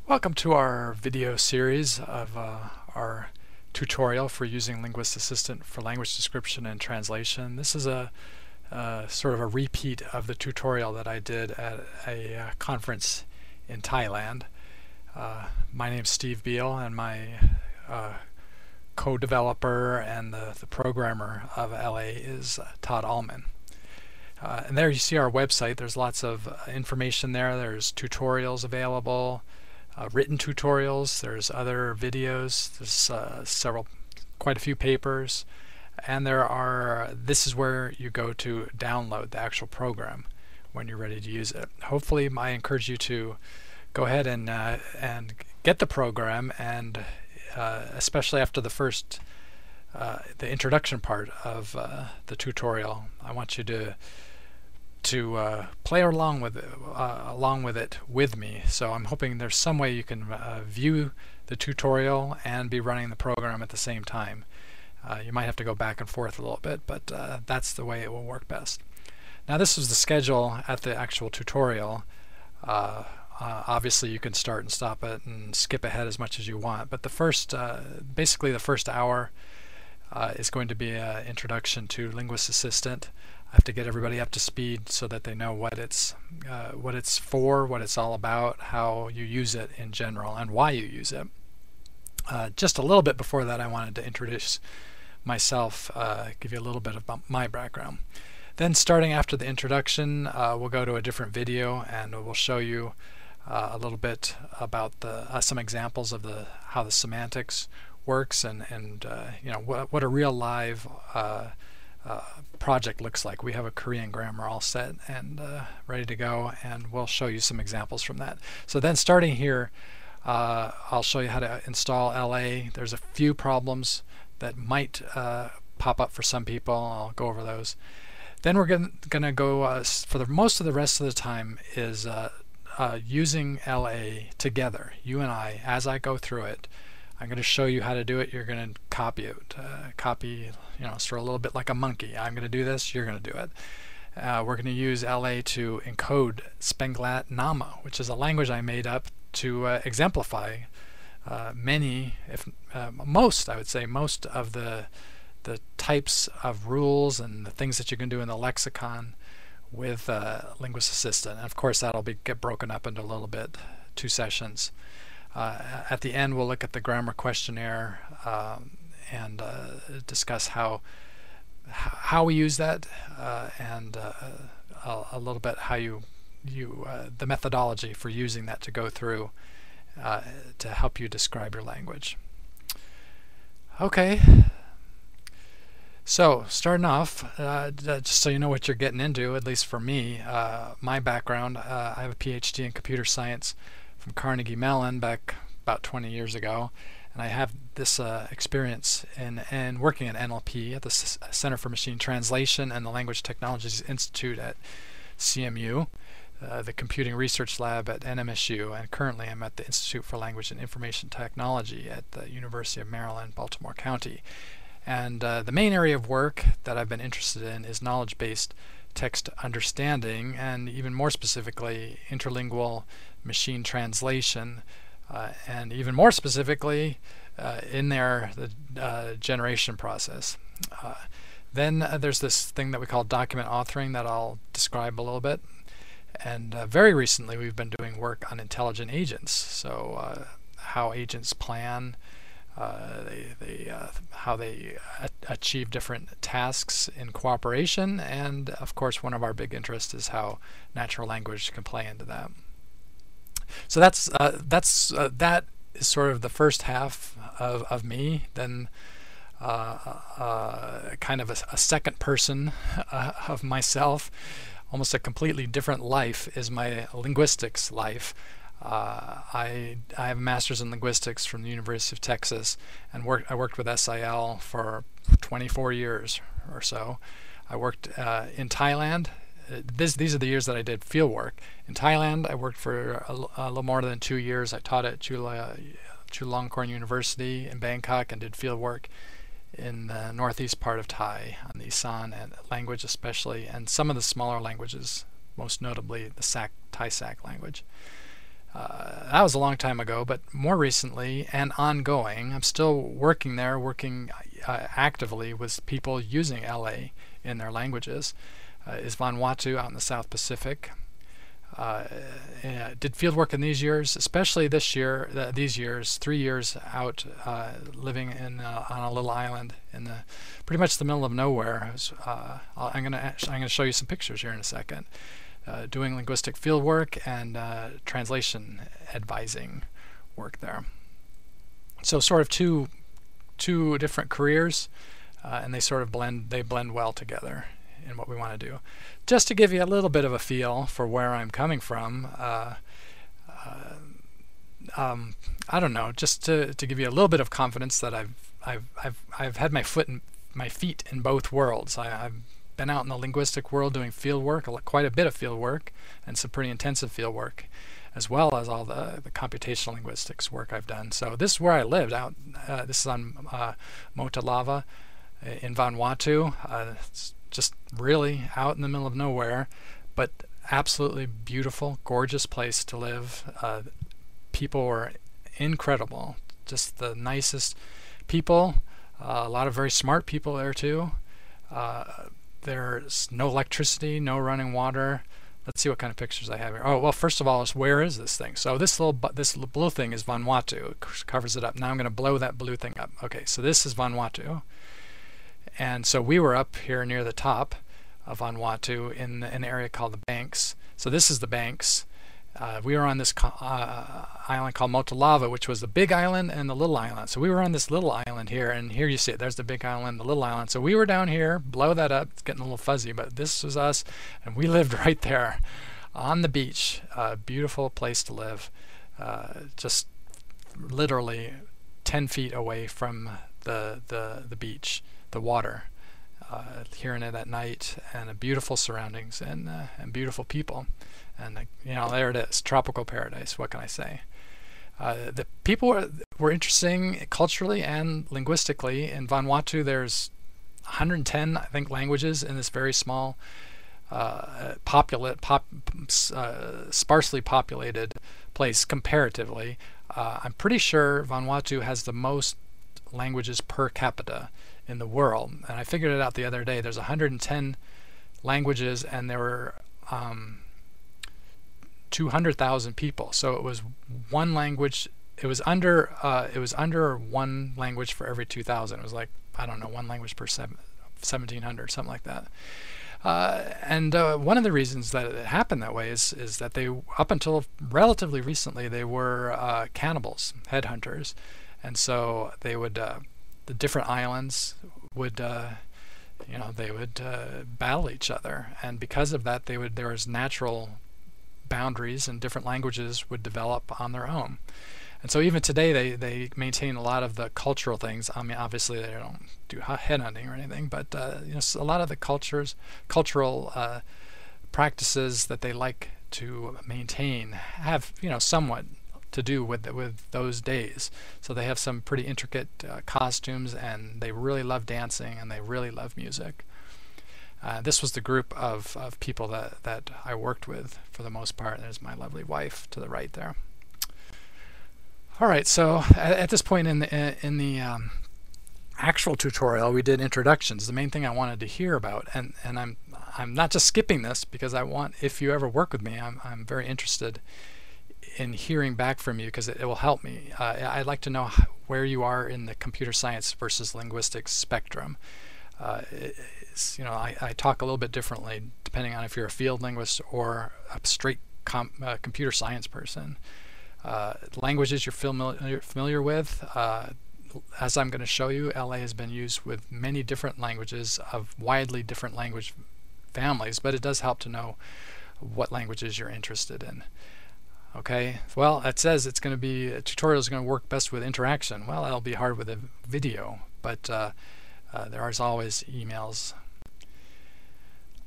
Welcome to our video series of our tutorial for using Linguist Assistant for language description and translation. This is a sort of a repeat of the tutorial that I did at a conference in Thailand. My name's Steve Beal, and my co-developer and the programmer of LA is Todd Allman. And there you see our website. There's lots of information there. There's tutorials available. Written tutorials, there's other videos, there's quite a few papers, and this is where you go to download the actual program when you're ready to use it. Hopefully I encourage you to go ahead and get the program, and especially after the introduction part of the tutorial, I want you to play along with it with me. So I'm hoping there's some way you can view the tutorial and be running the program at the same time. You might have to go back and forth a little bit, but that's the way it will work best. Now, this is the schedule at the actual tutorial. Obviously you can start and stop it and skip ahead as much as you want, but basically the first hour is going to be an introduction to Linguist Assistant. I have to get everybody up to speed so that they know what it's for, what it's all about, how you use it in general, and why you use it. Just a little bit before that, I wanted to introduce myself, give you a little bit about my background. Then, starting after the introduction, we'll go to a different video, and we'll show you a little bit about some examples of how the semantics works, and you know, what a real live project looks like. We have a Korean grammar all set and ready to go, and we'll show you some examples from that. So then, starting here, I'll show you how to install LA. There's a few problems that might pop up for some people. I'll go over those. Then we're gonna go for most of the rest of the time is using LA together, you and I. As I go through it, I'm going to show you how to do it. You're going to copy it. You know, sort of a little bit like a monkey. I'm going to do this, you're going to do it. We're going to use LA to encode Spenglat Nama, which is a language I made up to exemplify most, I would say, most of the types of rules and the things that you can do in the lexicon with Linguist Assistant. And of course, that'll get broken up into a little bit, 2 sessions. At the end, we'll look at the grammar questionnaire and discuss how we use that, and a little bit how the methodology for using that to go through to help you describe your language. Okay. So, starting off, just so you know what you're getting into, at least for me, my background, I have a PhD in computer science from Carnegie Mellon back about 20 years ago, and I have this experience in working at NLP at the Center for Machine Translation and the Language Technologies Institute at CMU, the Computing Research Lab at NMSU, and currently I'm at the Institute for Language and Information Technology at the University of Maryland, Baltimore County. And the main area of work that I've been interested in is knowledge-based text understanding, and even more specifically, interlingual machine translation, and even more specifically, the generation process. Then there's this thing that we call document authoring that I'll describe a little bit. And very recently, we've been doing work on intelligent agents. So how agents plan, how they achieve different tasks in cooperation, and of course one of our big interests is how natural language can play into that. So that is sort of the first half of me. Then kind of a second person of myself, almost a completely different life, is my linguistics life. I have a master's in linguistics from the University of Texas, and I worked with SIL for 24 years or so. I worked in Thailand. These are the years that I did field work. In Thailand, I worked for a little more than 2 years. I taught at Chulalongkorn University in Bangkok and did field work in the northeast part of Thai, on the San language especially, and some of the smaller languages, most notably the Thai Sak language. That was a long time ago, but more recently and ongoing, I'm still working there, working actively with people using LA in their languages, is Vanuatu out in the South Pacific. Did field work in these years, especially this year. These years, 3 years out, living in on a little island in the pretty much the middle of nowhere. I'm gonna show you some pictures here in a second. Doing linguistic field work and translation advising work there. So sort of two different careers, and they sort of blend well together in what we want to do. Just to give you a little bit of a feel for where I'm coming from, I don't know, just to give you a little bit of confidence that I've had my feet in both worlds. I've been out in the linguistic world doing field work, quite a bit of field work, and some pretty intensive field work, as well as all the computational linguistics work I've done. So this is where I lived out. This is on Motalava in Vanuatu. It's just really out in the middle of nowhere, but absolutely beautiful, gorgeous place to live. People were incredible, just the nicest people. A lot of very smart people there too. There's no electricity, no running water. Let's see what kind of pictures I have here. Oh, well, first of all, where is this thing? So this little blue thing is Vanuatu. It covers it up. Now I'm going to blow that blue thing up. Okay, so this is Vanuatu. And so we were up here near the top of Vanuatu in an area called the Banks. So this is the Banks. We were on this island called Motalava, which was the big island and the little island. So we were on this little island here, and here you see it. There's the big island, the little island. So we were down here, blow that up. It's getting a little fuzzy, but this was us, and we lived right there on the beach. Beautiful place to live. Just literally 10 feet away from the beach, the water. Hearing it at night, and beautiful surroundings, and beautiful people. And you know, there it is, tropical paradise. What can I say? The people were interesting culturally and linguistically. In Vanuatu, there's 110, I think, languages in this very small, sparsely populated place comparatively. I'm pretty sure Vanuatu has the most languages per capita in the world, and I figured it out the other day. There's 110 languages, and there were 200,000 people. So it was one language. It was under one language for every 2,000. It was like, I don't know, one language per 1,700, something like that. And one of the reasons that it happened that way is that they, up until relatively recently, they were cannibals, headhunters, and so they would the different islands would they would battle each other, and because of that, there was natural boundaries, and different languages would develop on their own. And so even today they maintain a lot of the cultural things. I mean, obviously they don't do headhunting or anything, but a lot of the cultural practices that they like to maintain have somewhat to do with those days. So they have some pretty intricate costumes, and they really love dancing, and they really love music. This was the group of people that I worked with for the most part. There's my lovely wife to the right there. All right, so at this point in the actual tutorial, we did introductions. The main thing I wanted to hear about, and I'm not just skipping this because I want, if you ever work with me, I'm very interested in hearing back from you, because it will help me. I'd like to know where you are in the computer science versus linguistics spectrum. I talk a little bit differently depending on if you're a field linguist or a straight computer science person. Languages you're familiar with, as I'm going to show you, LA has been used with many different languages of widely different language families, but it does help to know what languages you're interested in. Okay, well, it says it's going to be, a tutorial is going to work best with interaction. Well, that'll be hard with a video, but there are always emails.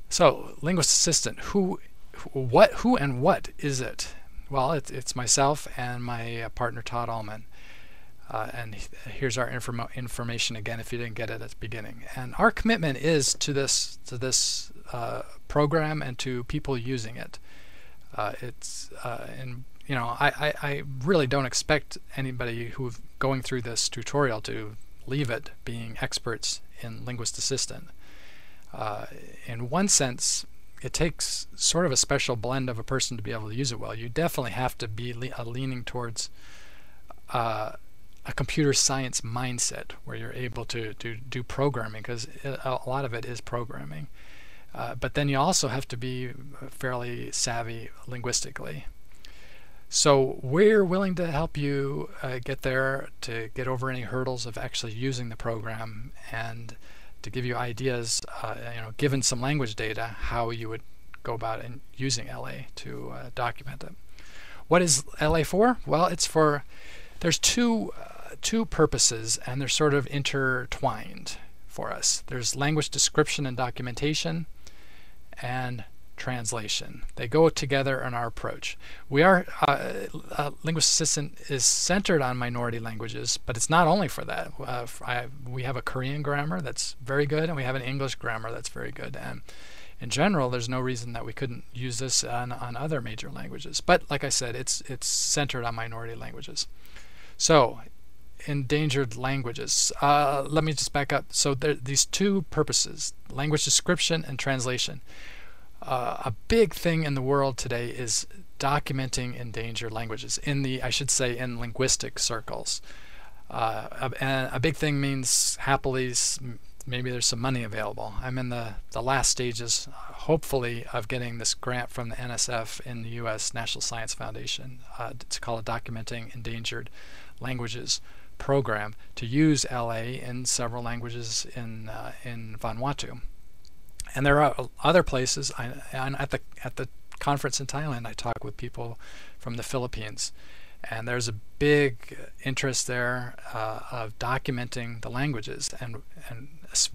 So, Linguist Assistant, who and what is it? Well, it's myself and my partner Todd Allman. And here's our information again if you didn't get it at the beginning. And our commitment is to this program and to people using it. It's I really don't expect anybody who's going through this tutorial to leave it being experts in Linguist Assistant. In one sense, it takes sort of a special blend of a person to be able to use it well. You definitely have to be leaning towards a computer science mindset where you're able to do programming, because a lot of it is programming. But then you also have to be fairly savvy linguistically. So we're willing to help you get there, to get over any hurdles of actually using the program, and to give you ideas, given some language data, how you would go about using LA to document it. What is LA for? Well, there's two purposes, and they're sort of intertwined for us. There's language description and documentation, and translation. They go together in our approach. We are Linguist Assistant is centered on minority languages, but it's not only for that. We have a Korean grammar that's very good, and we have an English grammar that's very good. And in general, there's no reason that we couldn't use this on other major languages. But like I said, it's centered on minority languages. So, endangered languages. Let me just back up. So these two purposes: language description and translation. A big thing in the world today is documenting endangered languages in linguistic circles. And a big thing means happily maybe there's some money available. I'm in the last stages, hopefully, of getting this grant from the NSF in the U.S. National Science Foundation. It's called a Documenting Endangered Languages program to use LA in several languages in Vanuatu. And there are other places. At the conference in Thailand, I talk with people from the Philippines, and there's a big interest there of documenting the languages. And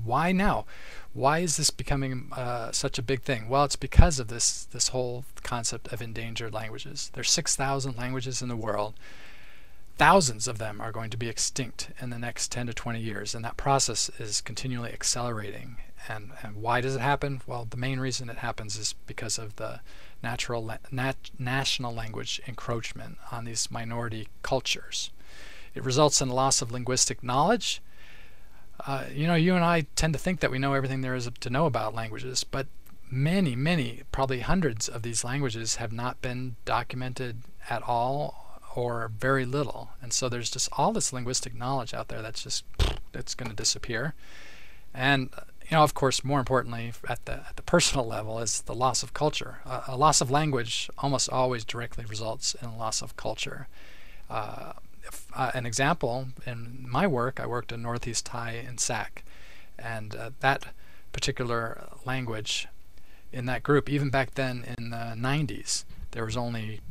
why now? Why is this becoming such a big thing? Well, it's because of this whole concept of endangered languages. There's 6,000 languages in the world. Thousands of them are going to be extinct in the next 10 to 20 years, and that process is continually accelerating. And why does it happen? Well, the main reason it happens is because of the national language encroachment on these minority cultures. It results in loss of linguistic knowledge. You and I tend to think that we know everything there is to know about languages, but many, probably hundreds of these languages have not been documented at all, or very little. And so there's just all this linguistic knowledge out there that's going to disappear. And of course, more importantly, at the personal level, is the loss of culture. A loss of language almost always directly results in a loss of culture. An example, in my work, I worked in Northeast Thai in SAC, and that particular language in that group, even back then in the 90s, there was only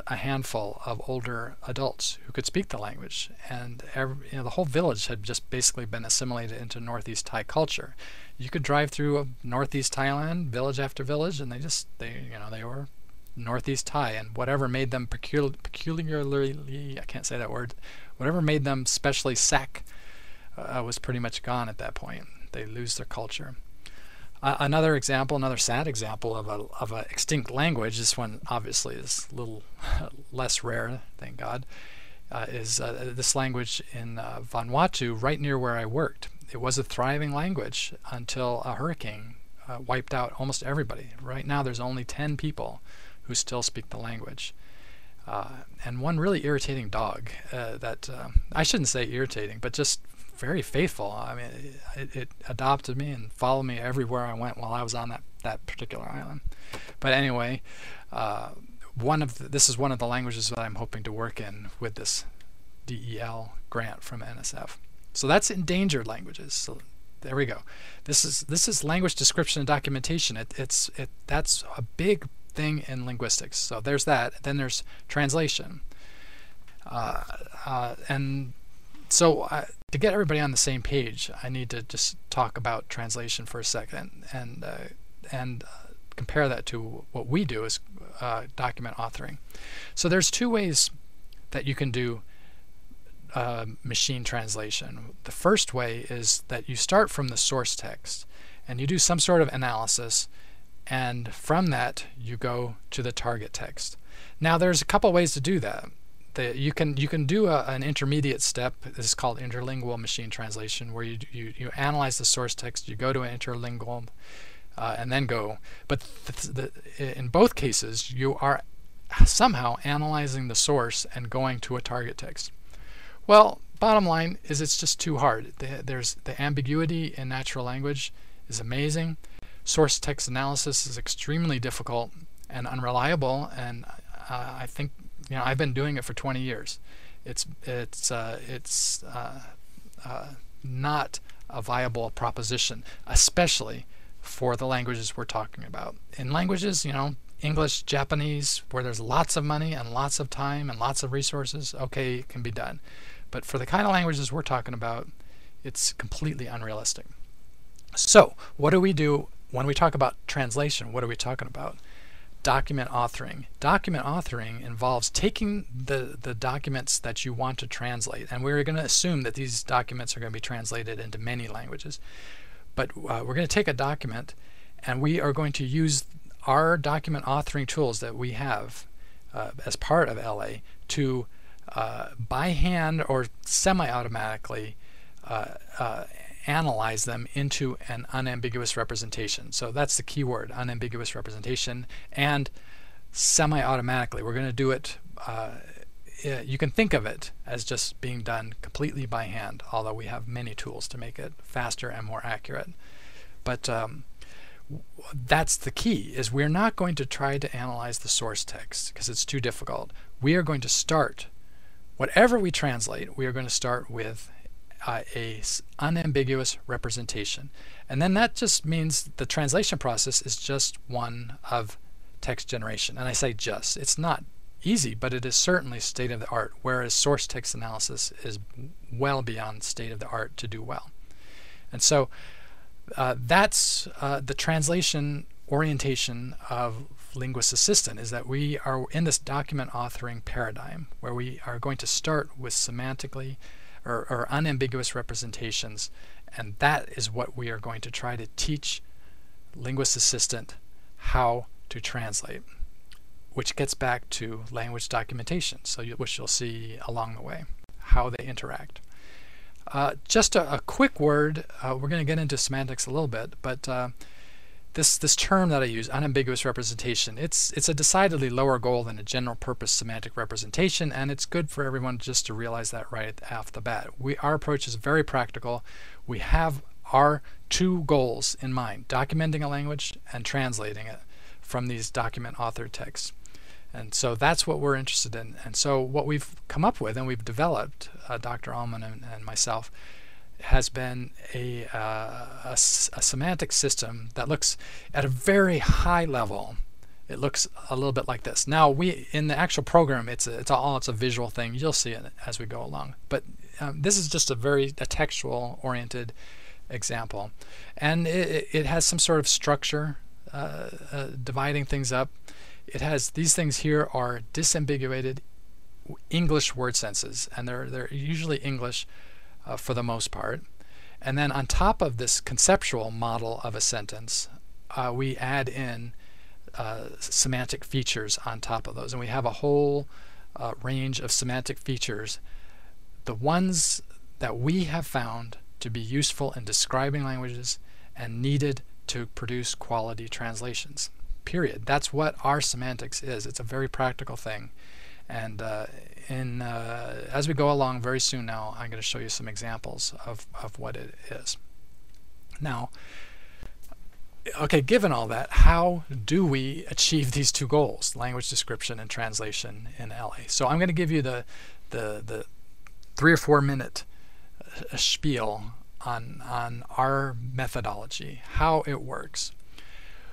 a handful of older adults who could speak the language, and the whole village had just basically been assimilated into Northeast Thai culture. You could drive through Northeast Thailand, village after village, and they were Northeast Thai, and whatever made them peculiarly, I can't say that word, whatever made them specially SAC was pretty much gone at that point. They lose their culture. Another sad example of a extinct language, this one obviously is a little less rare, thank God, is this language in Vanuatu, right near where I worked. It was a thriving language until a hurricane wiped out almost everybody. Right now there's only 10 people who still speak the language. And one really irritating dog that, I shouldn't say irritating, but just very faithful. I mean, it adopted me and followed me everywhere I went while I was on that particular island. But anyway, this is one of the languages that I'm hoping to work in with this DEL grant from NSF. So that's endangered languages. So there we go. This is language description and documentation. That's a big thing in linguistics. So there's that. Then there's translation. And so to get everybody on the same page, I need to just talk about translation for a second and compare that to what we do as document authoring. So there's two ways that you can do machine translation. The first way is that you start from the source text and you do some sort of analysis, and from that you go to the target text. Now there's a couple ways to do that. You can do an intermediate step. This is called interlingual machine translation, where you analyze the source text, you go to an interlingual, and then go. But in both cases, you are somehow analyzing the source and going to a target text. Well, bottom line is it's just too hard. There's the ambiguity in natural language is amazing. Source text analysis is extremely difficult and unreliable, and I think I've been doing it for 20 years. It's not a viable proposition, especially for the languages we're talking about. In languages, English, Japanese, where there's lots of money and lots of time and lots of resources, okay, it can be done. But for the kind of languages we're talking about, it's completely unrealistic. So what do we do when we talk about translation? What are we talking about? Document authoring. Document authoring involves taking the documents that you want to translate, and we're going to assume that these documents are going to be translated into many languages. But we're going to take a document, and we are going to use our document authoring tools that we have as part of LA to by hand or semi-automatically analyze them into an unambiguous representation. So that's the key word, unambiguous representation, and semi-automatically. We're going to do it, you can think of it as just being done completely by hand, although we have many tools to make it faster and more accurate. But that's the key, is we're not going to try to analyze the source text because it's too difficult. We are going to start, whatever we translate, we are going to start with a unambiguous representation. And then that just means the translation process is just one of text generation. And I say just, it's not easy, but it is certainly state of the art, whereas source text analysis is well beyond state of the art to do well. And so that's the translation orientation of Linguist Assistant, is that we are in this document authoring paradigm where we are going to start with semantically or unambiguous representations, and that is what we are going to try to teach Linguist Assistant how to translate, which gets back to language documentation, which you'll see along the way, how they interact. Just a quick word, we're going to get into semantics a little bit, but this term that I use, unambiguous representation, it's a decidedly lower goal than a general purpose semantic representation, and it's good for everyone just to realize that right off the bat. Our approach is very practical. We have our two goals in mind, documenting a language and translating it from these document authored texts. And so that's what we're interested in. And so what we've come up with and we've developed, Dr. Allman and myself, has been a semantic system that looks at a very high level. It looks a little bit like this. Now, in the actual program, it's a visual thing. You'll see it as we go along. But this is just a textual-oriented example, and it has some sort of structure, dividing things up. It has these things here are disambiguated English word senses, and they're usually English. For the most part. And then on top of this conceptual model of a sentence, we add in semantic features on top of those. And we have a whole range of semantic features. The ones that we have found to be useful in describing languages and needed to produce quality translations. Period. That's what our semantics is. It's a very practical thing. And as we go along very soon now, I'm going to show you some examples of what it is. Now, okay, given all that, how do we achieve these two goals, language description and translation in LA? So I'm going to give you the 3 or 4 minute spiel on our methodology, how it works.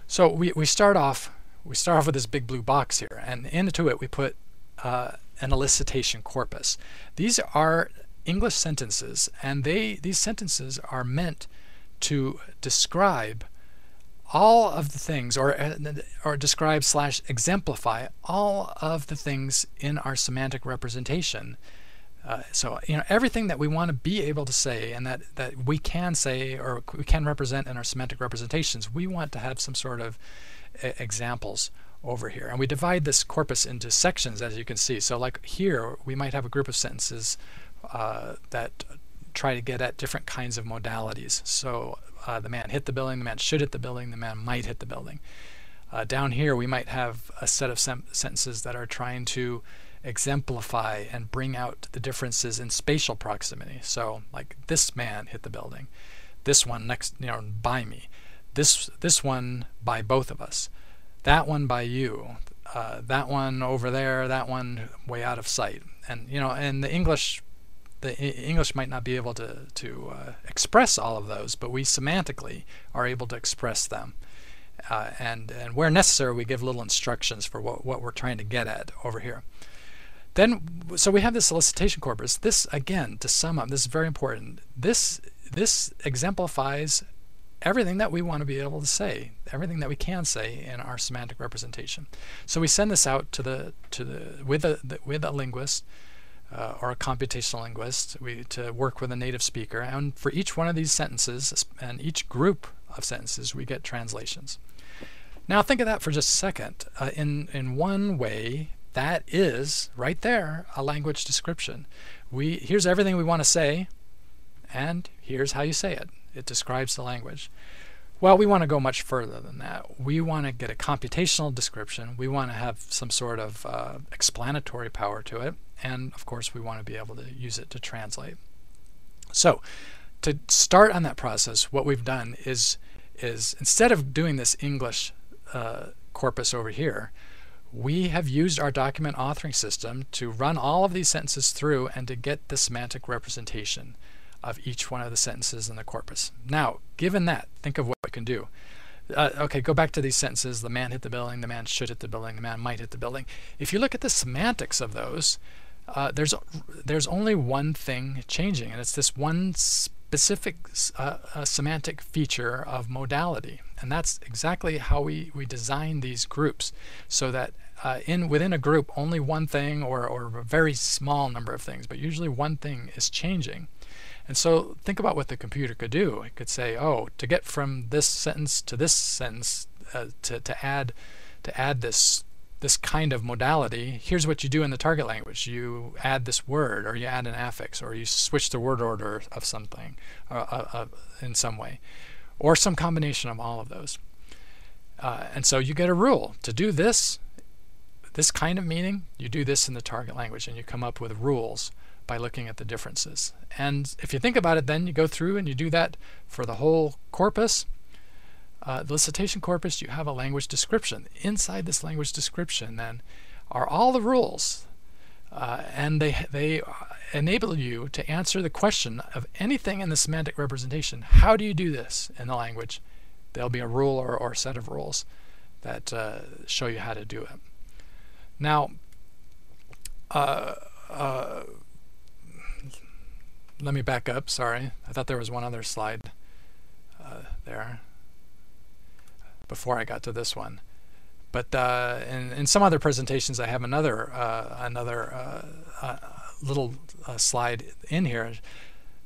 So we start off with this big blue box here, and into it we put an elicitation corpus. These are English sentences, and these sentences are meant to describe all of the things, or describe / exemplify all of the things in our semantic representation. So everything that we want to be able to say, and that we can say or we can represent in our semantic representations, we want to have some sort of examples over here. And we divide this corpus into sections, as you can see. So like here, we might have a group of sentences that try to get at different kinds of modalities. So the man hit the building, the man should hit the building, the man might hit the building. Down here, we might have a set of sentences that are trying to exemplify and bring out the differences in spatial proximity. So like this man hit the building, this one next, by me, this one by both of us, that one by you, that one over there, that one way out of sight. And and the English might not be able to express all of those, but we semantically are able to express them. And where necessary, we give little instructions for what we're trying to get at over here. Then, so we have this elicitation corpus. This, again, to sum up, this is very important. This exemplifies everything that we want to be able to say, everything that we can say in our semantic representation. So we send this out with a linguist or a computational linguist to work with a native speaker, and for each one of these sentences and each group of sentences, we get translations. Now think of that for just a second. In one way, that is right there a language description. Here's everything we want to say, and here's how you say it. It describes the language. Well, we want to go much further than that. We want to get a computational description. We want to have some sort of explanatory power to it, and of course we want to be able to use it to translate. So to start on that process, what we've done is instead of doing this English corpus over here, we have used our document authoring system to run all of these sentences through and to get the semantic representation of each one of the sentences in the corpus. Now, given that, think of what we can do. Okay, go back to these sentences. The man hit the building, the man should hit the building, the man might hit the building. If you look at the semantics of those, there's only one thing changing, and it's this one specific semantic feature of modality. And that's exactly how we design these groups, so that within a group only one thing or a very small number of things, but usually one thing is changing. And so think about what the computer could do. It could say, oh, to get from this sentence to this sentence, to add this kind of modality, here's what you do in the target language. You add this word, or you add an affix, or you switch the word order of something in some way, or some combination of all of those. And so you get a rule. To do this kind of meaning, you do this in the target language, and you come up with rules by looking at the differences. And if you think about it, then you go through and you do that for the whole corpus. The elicitation corpus, you have a language description. Inside this language description, then, are all the rules, and they enable you to answer the question of anything in the semantic representation. How do you do this in the language? There'll be a rule or a set of rules that show you how to do it. Now, let me back up. Sorry, I thought there was one other slide there before I got to this one. But in some other presentations, I have another little slide in here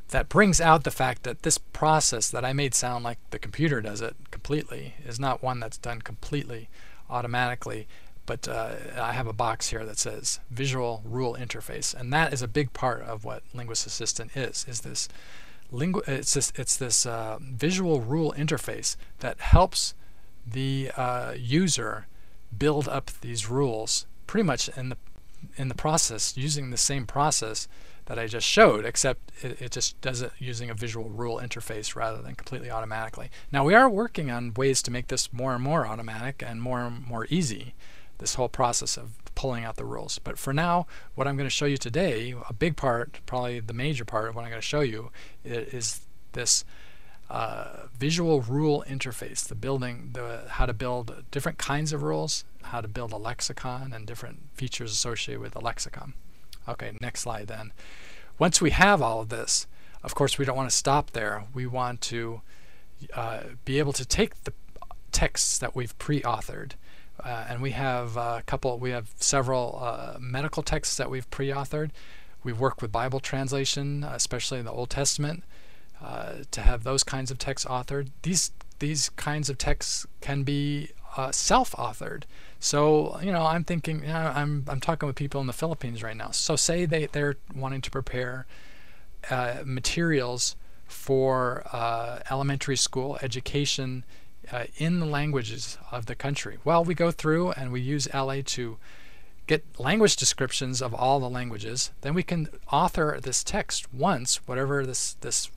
that brings out the fact that this process that I made sound like the computer does it completely is not one that's done completely automatically. But I have a box here that says Visual Rule Interface, and that is a big part of what Linguist Assistant is this visual rule interface that helps the user build up these rules pretty much in the process, using the same process that I just showed, except it just does it using a visual rule interface rather than completely automatically. Now we are working on ways to make this more and more automatic and more easy, this whole process of pulling out the rules. But for now, what I'm going to show you today, a big part, probably the major part of what I'm going to show you, is this visual rule interface, how to build different kinds of rules, how to build a lexicon, and different features associated with a lexicon. Okay, next slide then. Once we have all of this, of course we don't want to stop there. We want to be able to take the texts that we've pre-authored, and we have several medical texts that we've pre-authored. We've worked with Bible translation, especially in the Old Testament, to have those kinds of texts authored. These kinds of texts can be self-authored. So, I'm thinking, I'm talking with people in the Philippines right now. So say they're wanting to prepare materials for elementary school education in the languages of the country. Well, we go through and we use LA to get language descriptions of all the languages. Then we can author this text once, whatever this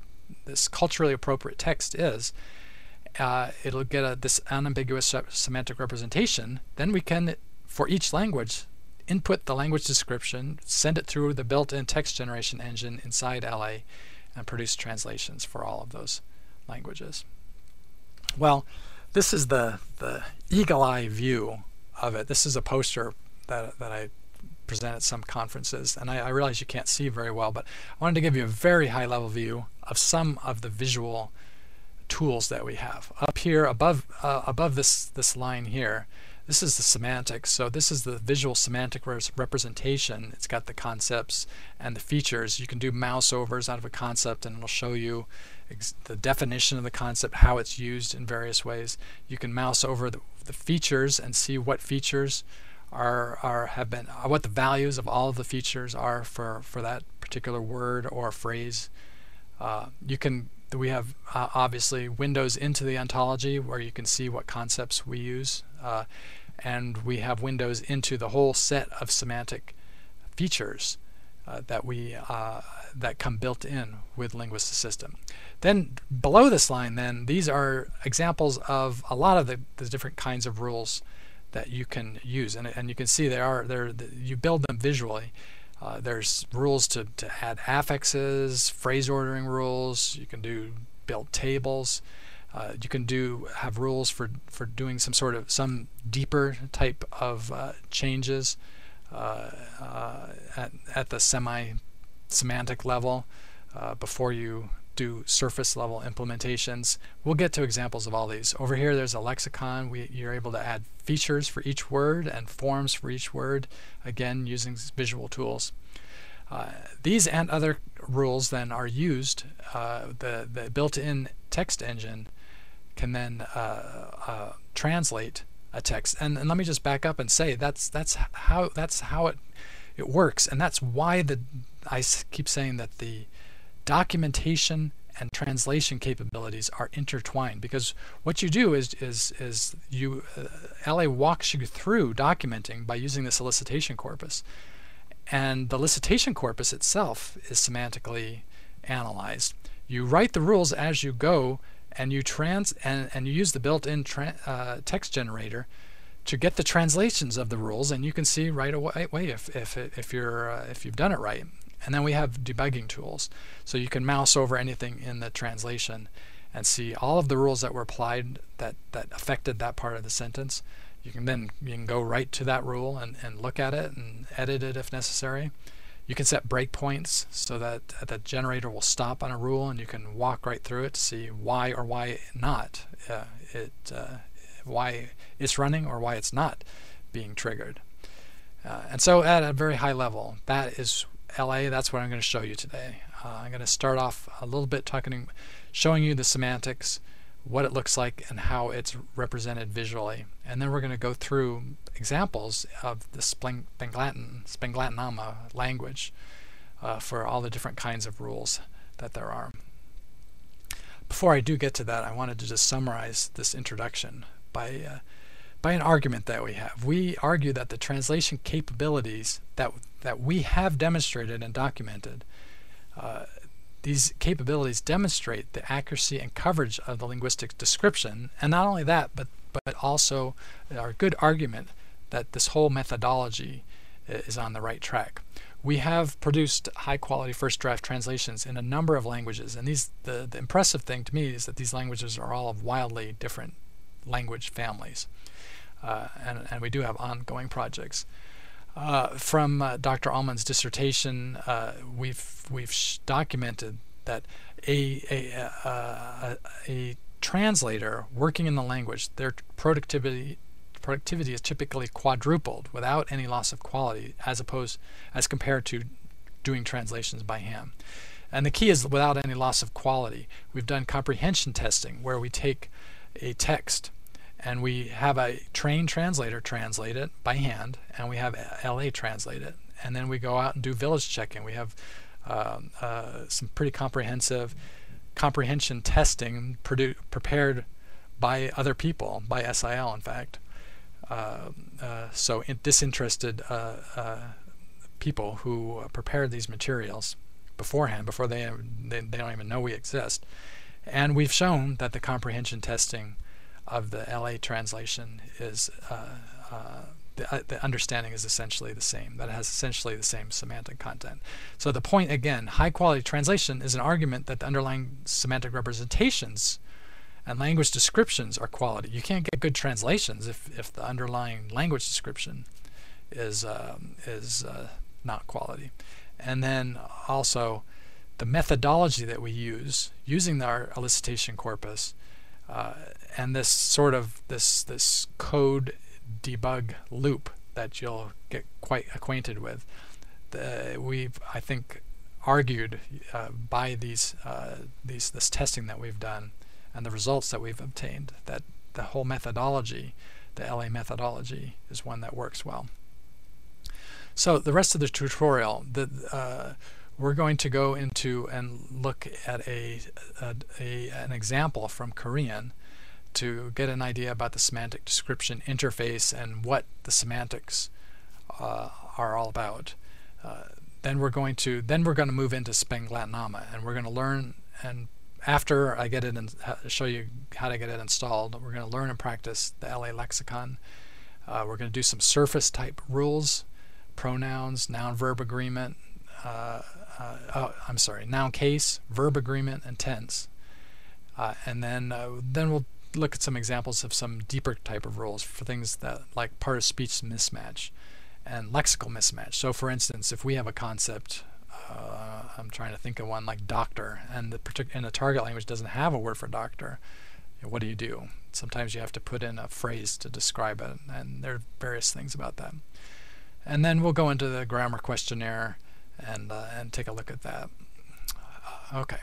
culturally appropriate text is. It'll get this unambiguous semantic representation. Then we can, for each language, input the language description, send it through the built-in text generation engine inside LA, and produce translations for all of those languages. Well, this is the eagle-eye view of it. This is a poster that I present at some conferences, and I realize you can't see very well, but I wanted to give you a very high-level view of some of the visual tools that we have. Up here above this line here, this is the semantics. So this is the visual semantic representation. It's got the concepts and the features. You can do mouse overs out of a concept and it'll show you the definition of the concept, how it's used in various ways. You can mouse over the features and see what features what the values of all of the features are for that particular word or phrase. We have obviously windows into the ontology where you can see what concepts we use, and we have windows into the whole set of semantic features that come built in with Linguist Assistant. Then below this line, then these are examples of a lot of the different kinds of rules that you can use, and you can see you build them visually. There's rules to add affixes, phrase ordering rules. You can build tables. You can have rules for doing some deeper type of changes at the semi-semantic level before you do surface level implementations. We'll get to examples of all these. Over here there's a lexicon. You're able to add features for each word and forms for each word, again using visual tools. These and other rules then are used. The built-in text engine can then translate a text. And let me just back up and say that's how it works, and that's why I keep saying that the documentation and translation capabilities are intertwined, because what you do is you LA walks you through documenting by using this elicitation corpus, and the elicitation corpus itself is semantically analyzed. You write the rules as you go, and you use the built-in text generator to get the translations of the rules, and you can see right away if you've done it right. And then we have debugging tools, so you can mouse over anything in the translation and see all of the rules that were applied that affected that part of the sentence. You can go right to that rule and look at it and edit it if necessary. You can set breakpoints so that the generator will stop on a rule, and you can walk right through it to see why or why not why it's running or why it's not being triggered. And so at a very high level, that is LA. That's what I'm going to show you today. I'm going to start off a little bit showing you the semantics, what it looks like, and how it's represented visually. And then we're going to go through examples of the Spenglatinama language for all the different kinds of rules that there are. Before I do get to that, I wanted to just summarize this introduction by an argument that we have. We argue that the translation capabilities that we have demonstrated and documented, these capabilities demonstrate the accuracy and coverage of the linguistic description, and not only that, but also are a good argument that this whole methodology is on the right track. We have produced high-quality first draft translations in a number of languages, and the impressive thing to me is that these languages are all of wildly different language families, and we do have ongoing projects. From Dr. Allman's dissertation, we've documented that a translator working in the language, their productivity is typically quadrupled without any loss of quality, as compared to doing translations by hand. And the key is without any loss of quality. We've done comprehension testing where we take a text and we have a trained translator translate it by hand, and we have LA translate it, and then we go out and do village checking. We have some pretty comprehensive comprehension testing prepared by other people, by SIL in fact. So disinterested people who prepared these materials beforehand, before they don't even know we exist. And we've shown that the comprehension testing of the LA translation is the understanding is essentially the same. That it has essentially the same semantic content. So the point, again, high quality translation is an argument that the underlying semantic representations and language descriptions are quality. You can't get good translations if the underlying language description is not quality. And then also the methodology that we use, using our elicitation corpus, and this sort of this code debug loop that you'll get quite acquainted with. We've, I think, argued by this testing that we've done and the results that we've obtained, that the whole methodology, the LA methodology, is one that works well. So the rest of the tutorial, we're going to go into and look at an example from Korean to get an idea about the semantic description interface and what the semantics are all about. Then we're going to move into Spenglatnama, and we're going to learn, and after I get it and show you how to get it installed, we're going to learn and practice the LA lexicon. We're going to do some surface type rules, pronouns, noun verb agreement, noun case, verb agreement, and tense. And then we'll look at some examples of some deeper type of rules for things that like part of speech mismatch and lexical mismatch. So for instance, if we have a concept, I'm trying to think of one like doctor, and the target language doesn't have a word for doctor, what do? Sometimes you have to put in a phrase to describe it, and there are various things about that. And then we'll go into the grammar questionnaire and take a look at that. Okay.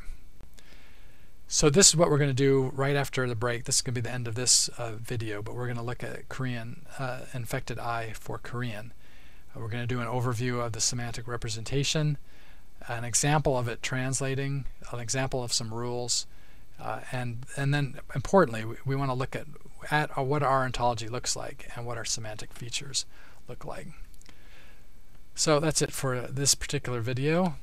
So this is what we're going to do right after the break. This is going to be the end of this video, but we're going to look at Korean, infected I for Korean. We're going to do an overview of the semantic representation, an example of it translating, an example of some rules, and then importantly, we want to look at what our ontology looks like and what our semantic features look like. So that's it for this particular video.